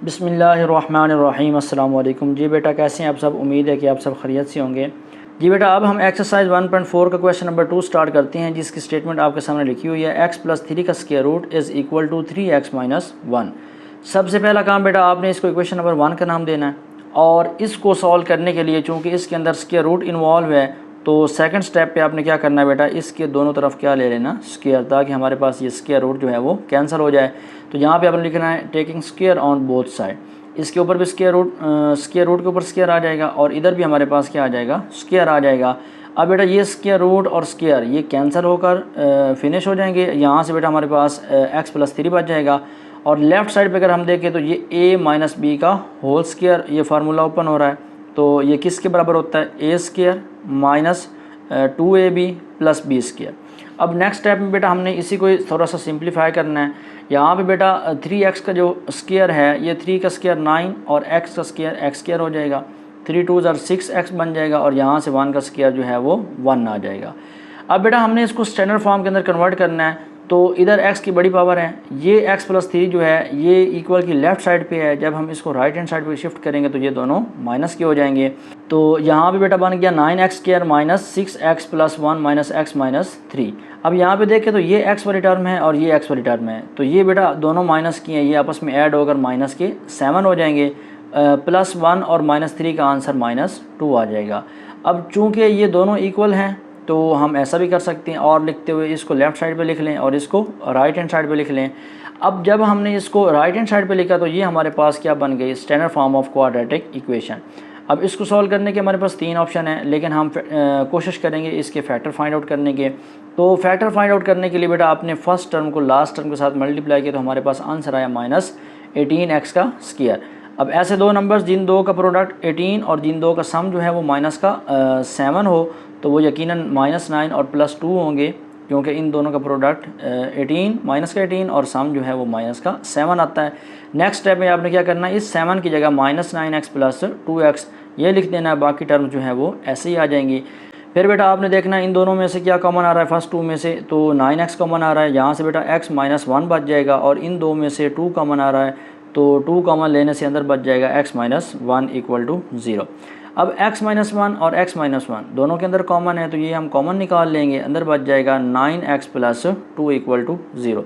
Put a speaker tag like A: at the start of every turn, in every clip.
A: बिस्मिल्लाहिर्रहमानिर्रहीम। अस्सलाम वालेकुम। जी बेटा कैसे हैं आप सब? उम्मीद है कि आप सब खैरियत से होंगे। जी बेटा अब हम एक्सरसाइज 1.4 का क्वेश्चन नंबर 2 स्टार्ट करते हैं, जिसकी स्टेटमेंट आपके सामने लिखी हुई है x+3 का square root is equal to 3x minus 1। सबसे पहला काम बेटा आपने इसको इक्वेशन नंबर 1 का नाम देना है, और इसको सॉल्व करने के लिए चूँकि इसके अंदर स्क्वायर रूट इन्वॉल्व है तो सेकंड स्टेप पे आपने क्या करना है बेटा, इसके दोनों तरफ क्या ले लेना, स्क्वायर, ताकि हमारे पास ये स्क्वायर रूट जो है वो कैंसिल हो जाए। तो यहाँ पे आपने लिखना है taking square on both side. इसके ऊपर भी स्क्वायर रूट के ऊपर स्क्वायर आ जाएगा और इधर भी हमारे पास क्या आ जाएगा, स्क्वायर आ जाएगा। अब बेटा ये स्क्वायर रूट और स्क्वायर ये कैंसिल होकर फिनिश हो जाएंगे। यहाँ से बेटा हमारे पास x+3 बच जाएगा। और लेफ़्ट साइड पे अगर हम देखें तो ये a माइनस बी का होल स्क्वायर, ये फार्मूला ओपन हो रहा है, तो ये किसके बराबर होता है, a square minus 2ab plus B square. अब नेक्स्ट स्टेप में बेटा हमने इसी को थोड़ा सा सिंप्लीफाई करना है। यहाँ पे बेटा 3x का जो स्क्वायर है, ये 3 का स्क्वायर 9 और x का स्क्वायर x स्क्वायर हो जाएगा, 3 2 6x बन जाएगा, और यहाँ से 1 का स्क्वायर जो है वो 1 आ जाएगा। अब बेटा हमने इसको स्टैंडर्ड फॉर्म के अंदर कन्वर्ट करना है, तो इधर x की बड़ी पावर है, ये x+3 जो है ये इक्वल की लेफ़्ट साइड पे है। जब हम इसको राइट हैंड साइड पे शिफ्ट करेंगे तो ये दोनों माइनस के हो जाएंगे। तो यहाँ पे बेटा बन गया 9x square minus 6x plus 1 minus x minus 3। अब यहाँ पे देखें तो ये x वाली टर्म है और ये x वाली टर्म है, तो ये बेटा दोनों माइनस की हैं, ये आपस में ऐड होकर माइनस के 7 हो जाएंगे। +1 और -3 का आंसर -2 आ जाएगा। अब चूँकि ये दोनों इक्वल हैं तो हम ऐसा भी कर सकते हैं, और लिखते हुए इसको लेफ़्ट साइड पे लिख लें और इसको राइट हैंड साइड पे लिख लें। अब जब हमने इसको राइट हैंड साइड पे लिखा तो ये हमारे पास क्या बन गई, standard form of quadratic equation. अब इसको सॉल्व करने के हमारे पास 3 ऑप्शन हैं, लेकिन हम कोशिश करेंगे इसके फैक्टर फाइंड आउट करने के। तो फैक्टर फाइंड आउट करने के लिए बेटा आपने फर्स्ट टर्म को लास्ट टर्म के साथ मल्टीप्लाई किया तो हमारे पास आंसर आया -18x का स्क्वायर। अब ऐसे दो नंबर्स जिन दो का प्रोडक्ट 18 और जिन दो का सम जो है वो माइनस का 7 हो, तो वो यकीनन -9 और +2 होंगे, क्योंकि इन दोनों का प्रोडक्ट 18 माइनस का 18 और सम जो है वो माइनस का 7 आता है। नेक्स्ट स्टेप में आपने क्या करना है, इस 7 की जगह -9x प्लस 2x ये लिख देना है, बाकी टर्म जो है वो ऐसे ही आ जाएंगी। फिर बेटा आपने देखना है इन दोनों में से क्या कॉमन आ रहा है, फर्स्ट 2 में से तो 9x कॉमन आ रहा है, यहाँ से बेटा x माइनस 1 बच जाएगा, और इन दो में से 2 कॉमन आ रहा है तो 2 कॉमन लेने से अंदर बच जाएगा x माइनस 1 इक्वल टू 0। अब x माइनस 1 और x माइनस 1 दोनों के अंदर कॉमन है, तो ये हम कॉमन निकाल लेंगे, अंदर बच जाएगा 9x प्लस 2 इक्वल टू 0।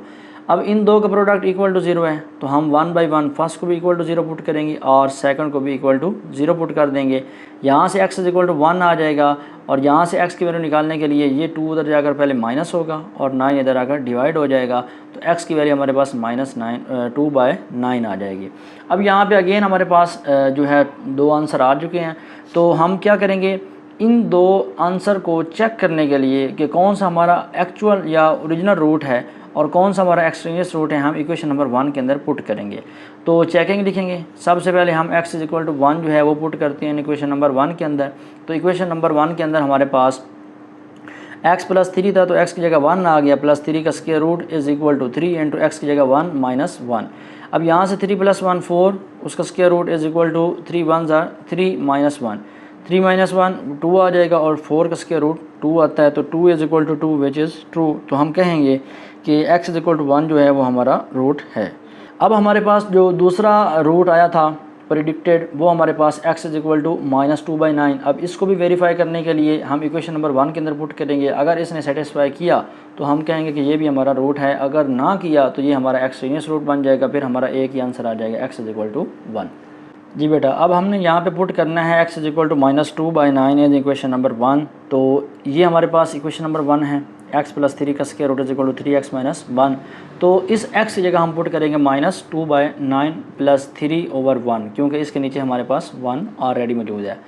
A: अब इन दो का प्रोडक्ट इक्वल टू 0 है, तो हम 1 बाई 1 फर्स्ट को भी इक्वल टू 0 पुट करेंगे और सेकंड को भी इक्वल टू 0 पुट कर देंगे। यहाँ से x इक्वल टू 1 आ जाएगा, और यहाँ से x की वैल्यू निकालने के लिए ये 2 उधर जाकर पहले माइनस होगा और 9 इधर आकर डिवाइड हो जाएगा, तो x की वैल्यू हमारे पास -2/9 आ जाएगी। अब यहाँ पे अगेन हमारे पास जो है दो आंसर आ चुके हैं, तो हम क्या करेंगे, इन दो आंसर को चेक करने के लिए कि कौन सा हमारा एक्चुअल या ओरिजिनल रूट है और कौन सा हमारा एक्सट्रेनियस रूट है, हम इक्वेशन नंबर 1 के अंदर पुट करेंगे। तो चेकिंग लिखेंगे, सबसे पहले हम x इक्वल टू 1 जो है वो पुट करते हैं इक्वेशन नंबर 1 के अंदर। तो इक्वेशन नंबर 1 के अंदर हमारे पास x+3 था, तो x की जगह 1 आ गया, +3 का square root is equal to 3 into x की जगह 1 माइनस 1। अब यहाँ से 3 + 1 4, उसका square root is equal to 3 1 3 minus 1, 3 minus 1 2 आ जाएगा, और 4 का स्क्वायर रूट 2 आता है, तो 2 is equal to 2 which is true. तो हम कहेंगे कि x इक्वल टू 1 जो है वो हमारा रूट है। अब हमारे पास जो दूसरा रूट आया था प्रिडिक्टेड, वो हमारे पास x इक्वल टू -2/9। अब इसको भी वेरीफाई करने के लिए हम इक्वेशन नंबर 1 के अंदर पुट करेंगे। अगर इसने सेटिस्फाई किया तो हम कहेंगे कि ये भी हमारा रूट है, अगर ना किया तो ये हमारा एक्सट्रेनियस रूट बन जाएगा, फिर हमारा एक ही आंसर आ जाएगा x इक्वल टू 1। जी बेटा अब हमने यहाँ पे पुट करना है x equal to -2/9 as equation number 1। तो ये हमारे पास इक्वेशन नंबर 1 है, x+3 का square root is equal to 3x minus 1। तो इस x की जगह हम पुट करेंगे -2/9 प्लस 3/1, क्योंकि इसके नीचे हमारे पास 1 ऑलरेडी मौजूद है।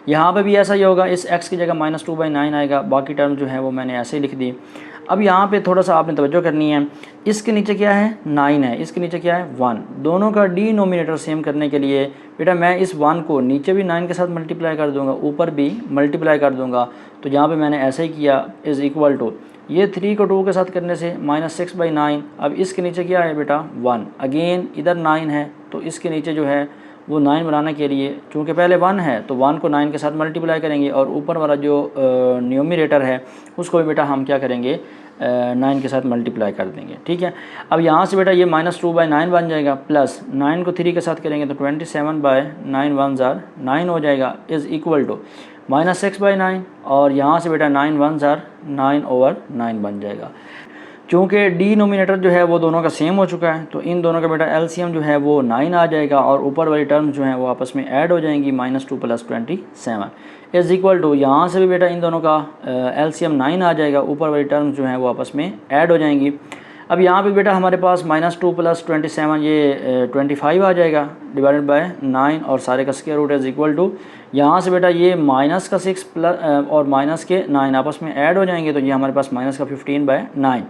A: यहाँ पे भी ऐसा ही होगा, इस x की जगह -2/9 आएगा, बाकी टर्म जो है वो मैंने ऐसे ही लिख दी। अब यहाँ पे थोड़ा सा आपने तवज्जो करनी है, इसके नीचे क्या है 9 है, इसके नीचे क्या है 1, दोनों का डिनोमिनेटर सेम करने के लिए बेटा मैं इस 1 को नीचे भी 9 के साथ मल्टीप्लाई कर दूंगा, ऊपर भी मल्टीप्लाई कर दूंगा। तो यहाँ पे मैंने ऐसे ही किया, इज़ इक्वल टू ये 3 को 2 के साथ करने से -6/9। अब इसके नीचे क्या है बेटा 1, अगेन इधर 9 है, तो इसके नीचे जो है वो 9 बनाने के लिए, चूँकि पहले 1 है तो 1 को 9 के साथ मल्टीप्लाई करेंगे और ऊपर वाला जो न्यूमरेटर है उसको भी बेटा हम क्या करेंगे 9 के साथ मल्टीप्लाई कर देंगे। ठीक है, अब यहाँ से बेटा ये -2/9 बन जाएगा, प्लस 9 को 3 के साथ करेंगे तो 27/9 1 ज़ार 9 हो जाएगा, इज़ इक्वल टू -6/9 और यहाँ से बेटा 9 1 ज़ार 9/9 बन जाएगा। चूँकि डिनोमिनेटर जो है वो दोनों का सेम हो चुका है तो इन दोनों का बेटा एलसीएम जो है वो 9 आ जाएगा और ऊपर वाली टर्म्स जो हैं वो आपस में ऐड हो जाएंगी, -2 + 27 इज़ इक्वल टू, यहाँ से भी बेटा इन दोनों का एलसीएम 9 आ जाएगा, ऊपर वाली टर्म्स जो हैं वो आपस में ऐड हो जाएंगी। अब यहाँ पे बेटा हमारे पास -2 + 27 ये 25 आ जाएगा डिवाइडेड बाय 9 और सारे का square root is equal to, यहाँ से बेटा ये -6 प्लस और -9 आपस में ऐड हो जाएंगे तो ये हमारे पास -15/9।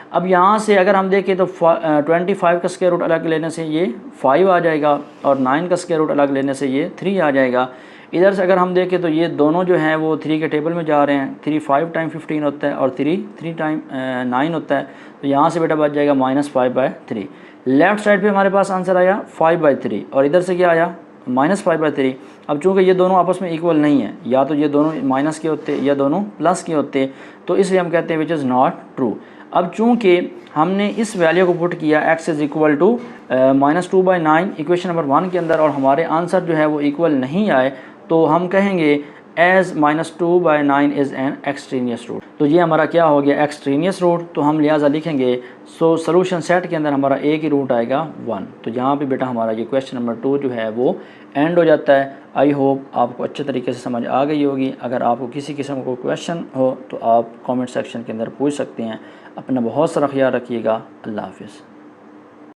A: अब यहाँ से अगर हम देखें तो 25 का स्क्वायर रूट अलग लेने से ये 5 आ जाएगा और 9 का स्क्वायर रूट अलग लेने से ये 3 आ जाएगा। इधर से अगर हम देखें तो ये दोनों जो हैं वो 3 के टेबल में जा रहे हैं, 3 5 टाइम 15 होता है और 3 टाइम 9 होता है, तो यहाँ से बेटा बच जाएगा -5/3। लेफ़्ट साइड पे हमारे पास आंसर आया 5/3 और इधर से क्या आया -5/3। अब चूँकि ये दोनों आपस में इक्वल नहीं है, या तो ये दोनों माइनस के होते या दोनों प्लस के होते, तो इसलिए हम कहते हैं विच इज़ नॉट ट्रू। अब चूँकि हमने इस वैल्यू को पुट किया x is equal to -2/9 equation number 1 के अंदर और हमारे आंसर जो है वो इक्वल नहीं आए, तो हम कहेंगे as -2/9 is an extraneous root. तो ये हमारा क्या हो गया एक्सट्रीनियस रूट, तो हम लिहाजा लिखेंगे सोल्यूशन सेट के अंदर हमारा एक ही रूट आएगा 1। तो यहाँ पे बेटा हमारा ये क्वेश्चन नंबर 2 जो है वो एंड हो जाता है। आई होप आपको अच्छे तरीके से समझ आ गई होगी। अगर आपको किसी किस्म का क्वेश्चन हो तो आप कमेंट सेक्शन के अंदर पूछ सकते हैं। अपना बहुत सारा ख्याल रखिएगा। अल्लाह हाफिज़।